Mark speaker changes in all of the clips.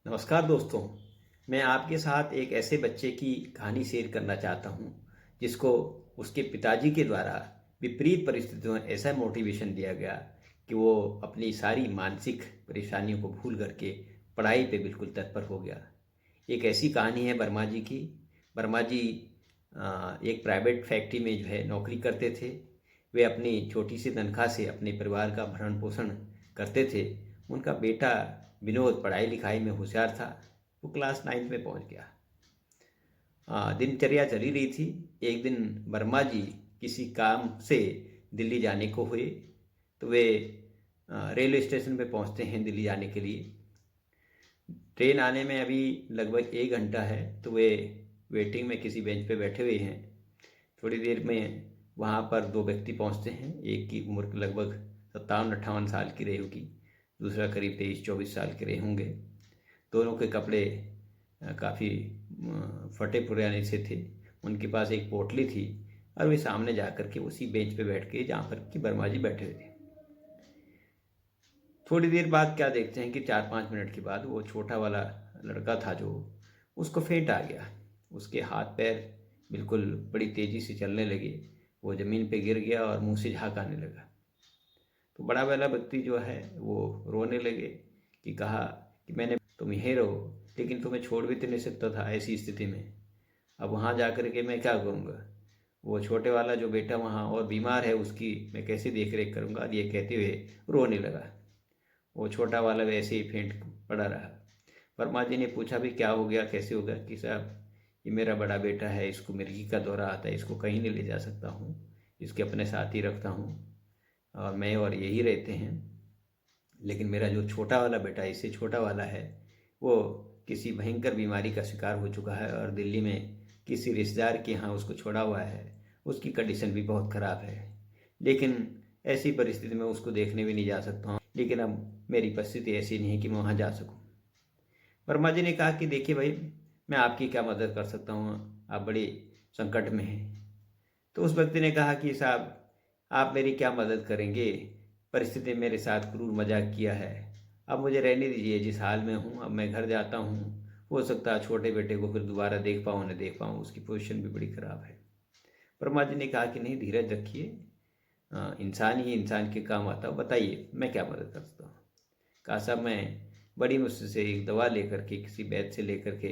Speaker 1: नमस्कार दोस्तों। मैं आपके साथ एक ऐसे बच्चे की कहानी शेयर करना चाहता हूँ जिसको उसके पिताजी के द्वारा विपरीत परिस्थितियों में ऐसा मोटिवेशन दिया गया कि वो अपनी सारी मानसिक परेशानियों को भूल करके पढ़ाई पे बिल्कुल तत्पर हो गया। एक ऐसी कहानी है वर्मा जी की। वर्मा जी एक प्राइवेट फैक्ट्री में जो है नौकरी करते थे। वे अपनी छोटी सी तनख्वाह से अपने परिवार का भरण पोषण करते थे। उनका बेटा विनोद पढ़ाई लिखाई में होशियार था। वो क्लास 9 में पहुंच गया। दिनचर्या चली रही थी। एक दिन वर्मा जी किसी काम से दिल्ली जाने को हुए तो वे रेलवे स्टेशन पे पहुंचते हैं दिल्ली जाने के लिए। ट्रेन आने में अभी लगभग 1 घंटा है तो वे वेटिंग में किसी बेंच पे बैठे हुए हैं। थोड़ी देर में वहाँ पर दो व्यक्ति पहुँचते हैं। एक की उम्र लगभग 57-58 साल की रही होगी, दूसरा करीब 23-24 साल के रहे होंगे। दोनों के कपड़े काफ़ी फटे पुराने से थे। उनके पास एक पोटली थी और वे सामने जा कर के उसी बेंच पे बैठ के जहाँ पर कि वर्मा जी बैठे हुए थे। थोड़ी देर बाद क्या देखते हैं कि 4-5 मिनट के बाद वो छोटा वाला लड़का था जो, उसको फेंट आ गया। उसके हाथ पैर बिल्कुल बड़ी तेज़ी से चलने लगे। वो ज़मीन पे गिर गया और मुंह से झाग आने लगा। तो बड़ा वाला व्यक्ति जो है वो रोने लगे कि कहा कि मैंने तुम यहीं रहो, लेकिन तुम्हें छोड़ भी तो नहीं सकता था ऐसी स्थिति में। अब वहाँ जा कर के मैं क्या करूँगा? वो छोटे वाला जो बेटा वहाँ और बीमार है, उसकी मैं कैसे देख रेख करूँगा? ये कहते हुए रोने लगा। वो छोटा वाला वैसे ही फेंट पड़ा रहा। वर्मा जी ने पूछा भी क्या हो गया, कैसे हो गया? कि साहब ये मेरा बड़ा बेटा है, इसको मिर्गी का दौरा आता है, इसको कहीं नहीं ले जा सकता हूँ, इसके अपने साथ ही रखता हूँ और मैं और यही रहते हैं। लेकिन मेरा जो छोटा वाला बेटा है, इससे छोटा वाला है, वो किसी भयंकर बीमारी का शिकार हो चुका है और दिल्ली में किसी रिश्तेदार के यहाँ उसको छोड़ा हुआ है। उसकी कंडीशन भी बहुत ख़राब है, लेकिन ऐसी परिस्थिति में उसको देखने भी नहीं जा सकता हूँ। लेकिन अब मेरी परिस्थिति ऐसी नहीं है कि मैं वहाँ जा सकूँ। वर्मा जी ने कहा कि देखिए भाई, मैं आपकी क्या मदद कर सकता हूँ, आप बड़ी संकट में हैं। तो उस व्यक्ति ने कहा कि साहब आप मेरी क्या मदद करेंगे, परिस्थिति ने मेरे साथ क्रूर मजाक किया है, अब मुझे रहने दीजिए जिस हाल में हूँ। अब मैं घर जाता हूँ, हो सकता है छोटे बेटे को फिर दोबारा देख पाऊँ न देख पाऊँ, उसकी पोजीशन भी बड़ी ख़राब है। वर्मा जी ने कहा कि नहीं, धीरज रखिए, इंसान ही इंसान के काम आता हो, बताइए मैं क्या मदद कर सकता हूँ। कहा साहब मैं बड़ी मुश्किल से एक दवा लेकर के, किसी वैद्य से लेकर के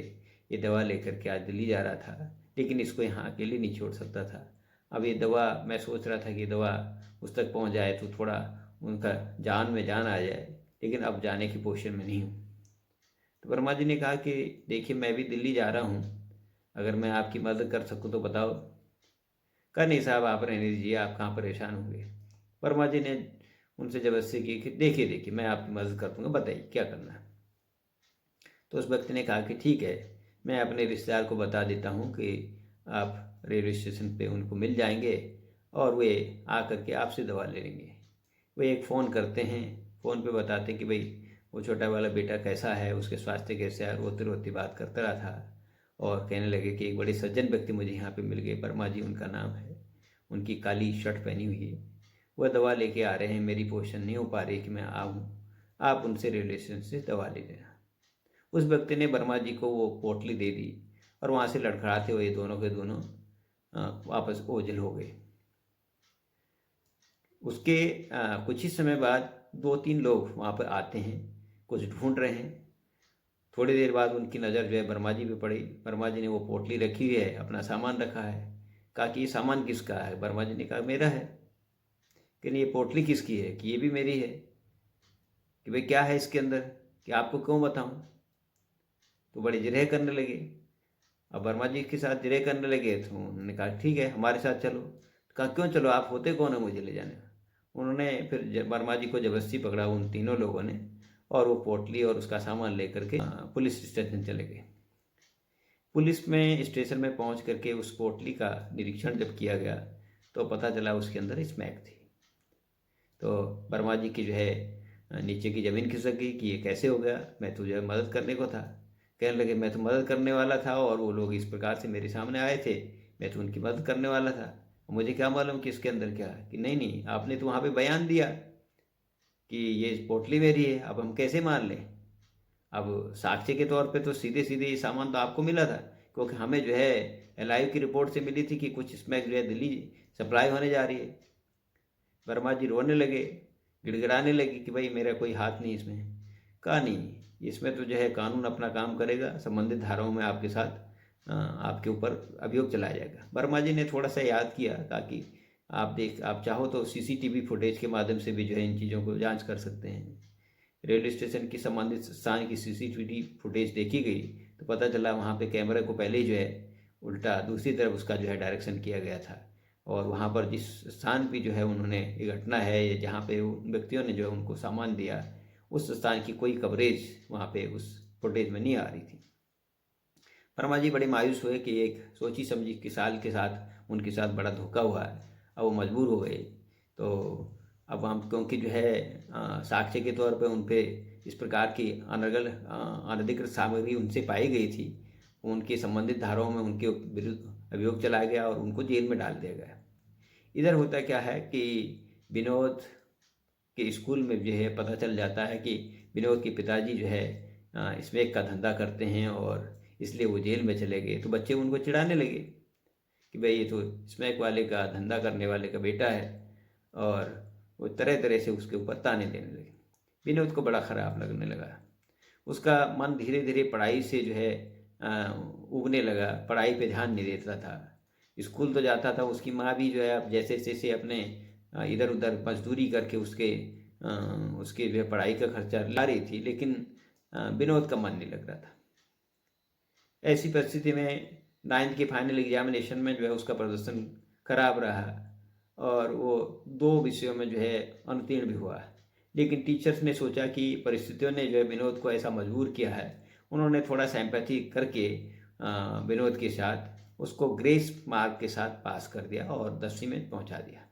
Speaker 1: ये दवा लेकर के आज दिल्ली जा रहा था, लेकिन इसको यहाँ अकेले नहीं छोड़ सकता था। अब ये दवा मैं सोच रहा था कि ये दवा उस तक पहुँच जाए तो थोड़ा उनका जान में जान आ जाए, लेकिन अब जाने की पोजीशन में नहीं हूँ। तो वर्मा जी ने कहा कि देखिए मैं भी दिल्ली जा रहा हूँ, अगर मैं आपकी मदद कर सकूँ तो बताओ। कहा नहीं साहब आप रहने दीजिए, आप कहाँ परेशान होंगे। वर्मा जी ने उनसे जबरदस्ती की कि देखिए देखिए मैं आपकी मदद कर दूँगा, बताइए क्या करना है। तो उस व्यक्ति ने कहा कि ठीक है, मैं अपने रिश्तेदार को बता देता हूँ कि आप रेलवे स्टेशन पे उनको मिल जाएंगे और वे आकर के आपसे दवा ले लेंगे। वे एक फ़ोन करते हैं, फ़ोन पे बताते हैं कि भाई वो छोटा वाला बेटा कैसा है, उसके स्वास्थ्य कैसे है। रोते रोते बात करता रहा था और कहने लगे कि एक बड़े सज्जन व्यक्ति मुझे यहाँ पे मिल गए, वर्मा जी उनका नाम है, उनकी काली शर्ट पहनी हुई है, वह दवा लेके आ रहे हैं, मेरी पोजीशन नहीं हो पा रही कि मैं आऊँ, आप उनसे रेलवे स्टेशन से दवा ले लेना। उस व्यक्ति ने वर्मा जी को वो पोटली दे दी और वहाँ से लड़खड़ाते हुए दोनों के दोनों वापस ओझल हो गए। उसके कुछ ही समय बाद 2-3 लोग वहाँ पर आते हैं, कुछ ढूंढ रहे हैं। थोड़ी देर बाद उनकी नज़र जो है वर्मा जी पे पड़ी। वर्मा जी ने वो पोटली रखी हुई है, अपना सामान रखा है। कहा कि ये सामान किसका है? वर्मा जी ने कहा मेरा है। कि नहीं, ये पोटली किसकी है? कि ये भी मेरी है। कि भाई क्या है इसके अंदर, कि आपको क्यों बताऊं? तो बड़ी जिरह करने लगे। अब वर्मा जी के साथ जिरह करने लगे तो उन्होंने कहा ठीक है हमारे साथ चलो। कहा क्यों चलो, आप होते कौन है मुझे ले जाने? उन्होंने फिर वर्मा जी को जबरदस्ती पकड़ा उन तीनों लोगों ने और वो पोटली और उसका सामान लेकर के पुलिस स्टेशन चले गए। पुलिस में स्टेशन में पहुंच करके उस पोटली का निरीक्षण जब किया गया तो पता चला उसके अंदर स्मैक थी। तो वर्मा जी की जो है नीचे की ज़मीन खिसक गई कि ये कैसे हो गया, मैं तो जो है मदद करने को था। कहने लगे मैं तो मदद करने वाला था और वो लोग इस प्रकार से मेरे सामने आए थे, मैं तो उनकी मदद करने वाला था, मुझे क्या मालूम कि इसके अंदर क्या है। कि नहीं नहीं, आपने तो वहाँ पे बयान दिया कि ये पोटली मेरी है, अब हम कैसे मान लें? अब साक्ष्य के तौर पे तो सीधे सीधे ये सामान तो आपको मिला था, क्योंकि हमें जो है एलआईयू की रिपोर्ट से मिली थी कि कुछ स्मैक जो है दिल्ली सप्लाई होने जा रही है। वर्मा जी रोने लगे, गिड़गिड़ाने लगे कि भाई मेरा कोई हाथ नहीं इसमें। कहा नहीं, इसमें तो जो है कानून अपना काम करेगा, संबंधित धाराओं में आपके साथ आपके ऊपर अभियोग चलाया जाएगा। वर्मा जी ने थोड़ा सा याद किया, ताकि आप चाहो तो सीसीटीवी फुटेज के माध्यम से भी जो है इन चीज़ों को जांच कर सकते हैं। रेलवे स्टेशन की संबंधित स्थान की सीसीटीवी फुटेज देखी गई तो पता चला वहाँ पे कैमरे को पहले ही जो है उल्टा दूसरी तरफ उसका जो है डायरेक्शन किया गया था, और वहाँ पर जिस स्थान पे जो है उन्होंने ये घटना है, जहाँ पे उन व्यक्तियों ने जो है उनको सामान दिया, उस स्थान की कोई कवरेज वहाँ पे उस फुटेज में नहीं आ रही थी। वर्मा जी बड़े मायूस हुए कि एक सोची समझी किसाल के साथ उनके साथ बड़ा धोखा हुआ है। अब वो मजबूर हो गए। तो अब हम, क्योंकि जो है साक्ष्य के तौर पे उन पे इस प्रकार की अनधिकृत सामग्री उनसे पाई गई थी, उनके संबंधित धाराओं में उनके विरुद्ध अभियोग चलाया गया और उनको जेल में डाल दिया गया। इधर होता क्या है कि विनोद के स्कूल में जो है पता चल जाता है कि विनोद के पिताजी जो है स्मैक का धंधा करते हैं और इसलिए वो जेल में चले गए। तो बच्चे उनको चिढ़ाने लगे कि भाई ये तो स्मैक वाले का, धंधा करने वाले का बेटा है, और वो तरह तरह से उसके ऊपर ताने देने लगे। विनोद को बड़ा ख़राब लगने लगा। उसका मन धीरे धीरे पढ़ाई से जो है उगने लगा, पढ़ाई पे ध्यान नहीं देता था। स्कूल तो जाता था, उसकी माँ भी जो है अब जैसे जैसे अपने इधर उधर मजदूरी करके उसके जो है पढ़ाई का खर्चा ला रही थी, लेकिन विनोद का मन नहीं लग रहा था। ऐसी परिस्थिति में 9th के फाइनल एग्जामिनेशन में जो है उसका प्रदर्शन खराब रहा और वो 2 विषयों में जो है अनुत्तीर्ण भी हुआ। लेकिन टीचर्स ने सोचा कि परिस्थितियों ने जो है विनोद को ऐसा मजबूर किया है, उन्होंने थोड़ा सिंपैथी करके विनोद के साथ उसको ग्रेस मार्क के साथ पास कर दिया और 10वीं में पहुंचा दिया।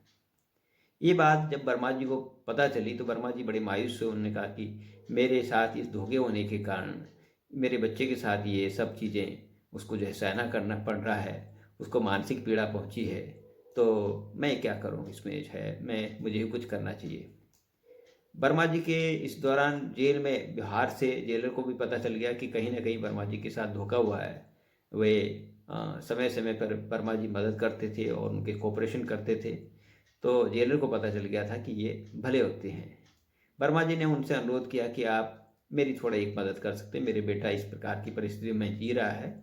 Speaker 1: ये बात जब वर्मा जी को पता चली तो वर्मा जी बड़े मायूस हुए। उन्होंने कहा कि मेरे साथ इस धोखे होने के कारण मेरे बच्चे के साथ ये सब चीज़ें उसको जो है सहना करना पड़ रहा है, उसको मानसिक पीड़ा पहुंची है, तो मैं क्या करूं, इसमें जो है मुझे कुछ करना चाहिए। वर्मा जी के इस दौरान जेल में बिहार से जेलर को भी पता चल गया कि कहीं ना कहीं वर्मा जी के साथ धोखा हुआ है। वे समय समय पर वर्मा जी मदद करते थे और उनके कोऑपरेशन करते थे, तो जेलर को पता चल गया था कि ये भले होते हैं। वर्मा जी ने उनसे अनुरोध किया कि आप मेरी थोड़ा एक मदद कर सकते हैं, मेरे बेटा इस प्रकार की परिस्थिति में जी रहा है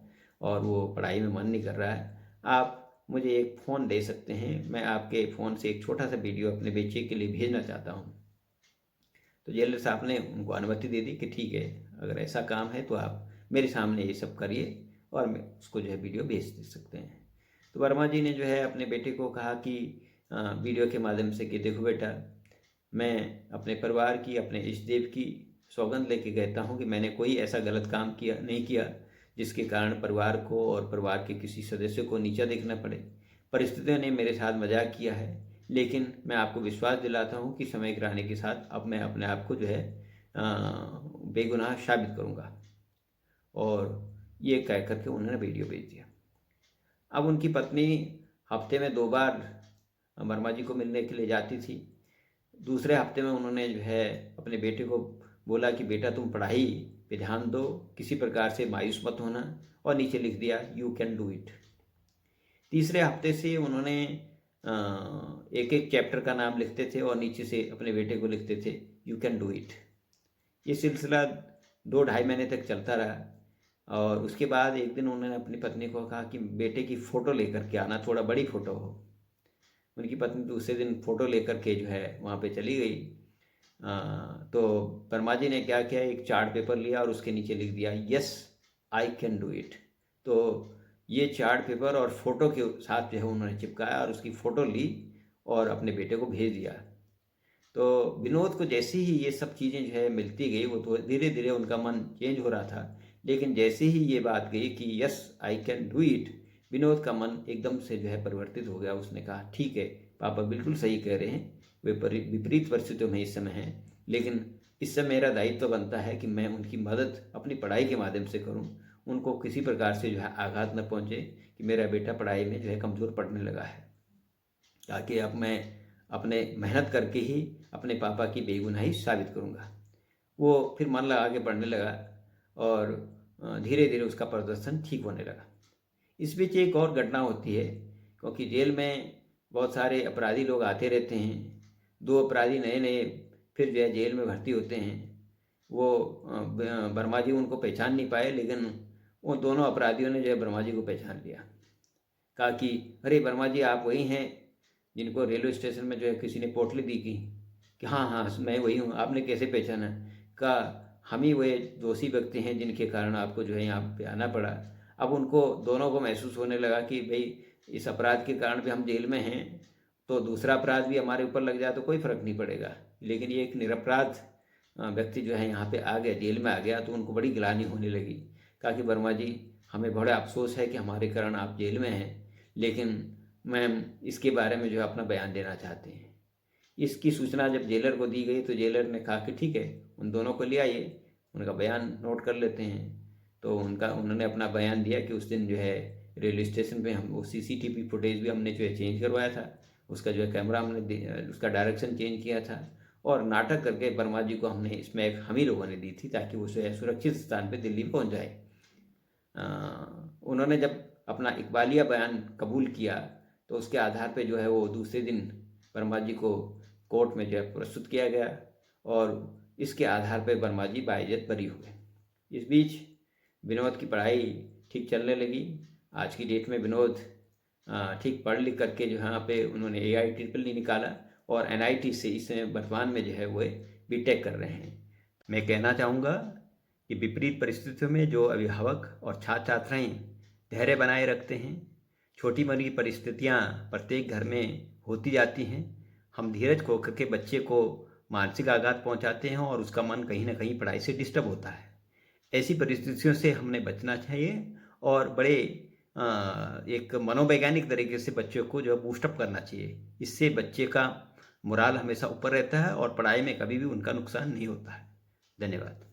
Speaker 1: और वो पढ़ाई में मन नहीं कर रहा है, आप मुझे एक फ़ोन दे सकते हैं, मैं आपके फ़ोन से एक छोटा सा वीडियो अपने बच्चे के लिए भेजना चाहता हूँ। तो जेलर साहब ने उनको अनुमति दे दी कि ठीक है, अगर ऐसा काम है तो आप मेरे सामने ये सब करिए और मैं उसको जो है वीडियो भेज दे सकते हैं। तो वर्मा जी ने जो है अपने बेटे को कहा कि वीडियो के माध्यम से कि देखो बेटा, मैं अपने परिवार की, अपने इष्ट देव की सौगंध लेके कहता हूँ कि मैंने कोई ऐसा गलत काम नहीं किया जिसके कारण परिवार को और परिवार के किसी सदस्य को नीचा देखना पड़े। परिस्थितियों ने मेरे साथ मजाक किया है, लेकिन मैं आपको विश्वास दिलाता हूँ कि समय के आने के साथ अब मैं अपने आप को जो है बेगुनाह साबित करूँगा। और ये कह करके उन्होंने वीडियो भेज दिया। अब उनकी पत्नी हफ्ते में 2 बार वर्मा जी को मिलने के लिए जाती थी। दूसरे हफ्ते में उन्होंने जो है अपने बेटे को बोला कि बेटा तुम पढ़ाई पे ध्यान दो, किसी प्रकार से मायूस मत होना, और नीचे लिख दिया यू कैन डू इट। तीसरे हफ्ते से उन्होंने एक एक चैप्टर का नाम लिखते थे और नीचे से अपने बेटे को लिखते थे यू कैन डू इट। ये सिलसिला 2-2.5 महीने तक चलता रहा और उसके बाद एक दिन उन्होंने अपनी पत्नी को कहा कि बेटे की फ़ोटो लेकर के आना, थोड़ा बड़ी फ़ोटो हो। उनकी पत्नी दूसरे दिन फ़ोटो लेकर के जो है वहाँ पे चली गई। तो वर्मा जी ने क्या किया, एक चार्ट पेपर लिया और उसके नीचे लिख दिया yes I can do it. तो ये चार्ट पेपर और फ़ोटो के साथ जो है उन्होंने चिपकाया और उसकी फ़ोटो ली और अपने बेटे को भेज दिया। तो विनोद को जैसे ही ये सब चीज़ें जो है मिलती गई, वो तो धीरे धीरे उनका मन चेंज हो रहा था, लेकिन जैसे ही ये बात गई कि yes I can do it, Vinod का मन एकदम से जो है परिवर्तित हो गया। उसने कहा ठीक है, पापा बिल्कुल सही कह रहे हैं, वे विपरीत परिस्थितियों में इस समय हैं, लेकिन इस समय मेरा दायित्व बनता है कि मैं उनकी मदद अपनी पढ़ाई के माध्यम से करूं, उनको किसी प्रकार से जो है आघात न पहुंचे कि मेरा बेटा पढ़ाई में जो है कमज़ोर पड़ने लगा है, ताकि अब मैं अपने मेहनत करके ही अपने पापा की बेगुनाही साबित करूंगा। वो फिर मन लगा के पढ़ने लगा और धीरे धीरे उसका प्रदर्शन ठीक होने लगा। इस बीच एक और घटना होती है, क्योंकि जेल में बहुत सारे अपराधी लोग आते रहते हैं। 2 अपराधी नए नए फिर जो है जेल में भर्ती होते हैं। वो वर्मा जी उनको पहचान नहीं पाए, लेकिन उन दोनों अपराधियों ने जो है वर्मा जी को पहचान लिया। कहा कि अरे वर्मा जी, आप वही हैं जिनको रेलवे स्टेशन में जो है किसी ने पोटली दी की? कि हाँ हाँ, मैं वही हूँ। आपने कैसे पहचाना? कहा हम ही वही दोषी व्यक्ति हैं जिनके कारण आपको जो है यहाँ पे आना पड़ा। अब उनको दोनों को महसूस होने लगा कि भाई इस अपराध के कारण भी हम जेल में हैं, तो दूसरा अपराध भी हमारे ऊपर लग जाए तो कोई फर्क नहीं पड़ेगा, लेकिन ये एक निरपराध व्यक्ति जो है यहाँ पे आ गया, जेल में आ गया, तो उनको बड़ी गिलानी होने लगी। कहा कि वर्मा जी, हमें बड़ा अफसोस है कि हमारे कारण आप जेल में हैं, लेकिन मैम इसके बारे में जो है अपना बयान देना चाहते हैं। इसकी सूचना जब जेलर को दी गई तो जेलर ने कहा कि ठीक है, उन दोनों को ले आइए, उनका बयान नोट कर लेते हैं। तो उन्होंने अपना बयान दिया कि उस दिन जो है रेलवे स्टेशन पे हम वो सीसीटीवी फुटेज भी हमने जो है चेंज करवाया था, उसका जो है कैमरा हमने उसका डायरेक्शन चेंज किया था, और नाटक करके वर्मा जी को हमने इसमें एक हम ही लोगों ने दी थी ताकि वो जो है सुरक्षित स्थान पे दिल्ली पहुंच जाए। उन्होंने जब अपना इकबालिया बयान कबूल किया तो उसके आधार पे जो है वो दूसरे दिन वर्मा जी को कोर्ट में जो है प्रस्तुत किया गया, और इसके आधार पर वर्मा जी बाइज्जत बरी हुए। इस बीच विनोद की पढ़ाई ठीक चलने लगी। आज की डेट में विनोद ठीक पढ़ लिख करके जो यहाँ पे उन्होंने AIEEE निकाला, और NIT से इस समय वर्तमान में जो है वो BTech कर रहे हैं। मैं कहना चाहूँगा कि विपरीत परिस्थितियों में जो अभिभावक और छात्र छात्राएँ धैर्य बनाए रखते हैं, छोटी बड़ी परिस्थितियाँ प्रत्येक घर में होती जाती हैं, हम धीरज खो करके बच्चे को मानसिक आघात पहुँचाते हैं और उसका मन कहीं ना कहीं पढ़ाई से डिस्टर्ब होता है। ऐसी परिस्थितियों से हमने बचना चाहिए, और बड़े एक मनोवैज्ञानिक तरीके से बच्चों को जो बूस्टअप करना चाहिए। इससे बच्चे का मोराल हमेशा ऊपर रहता है और पढ़ाई में कभी भी उनका नुकसान नहीं होता है। धन्यवाद।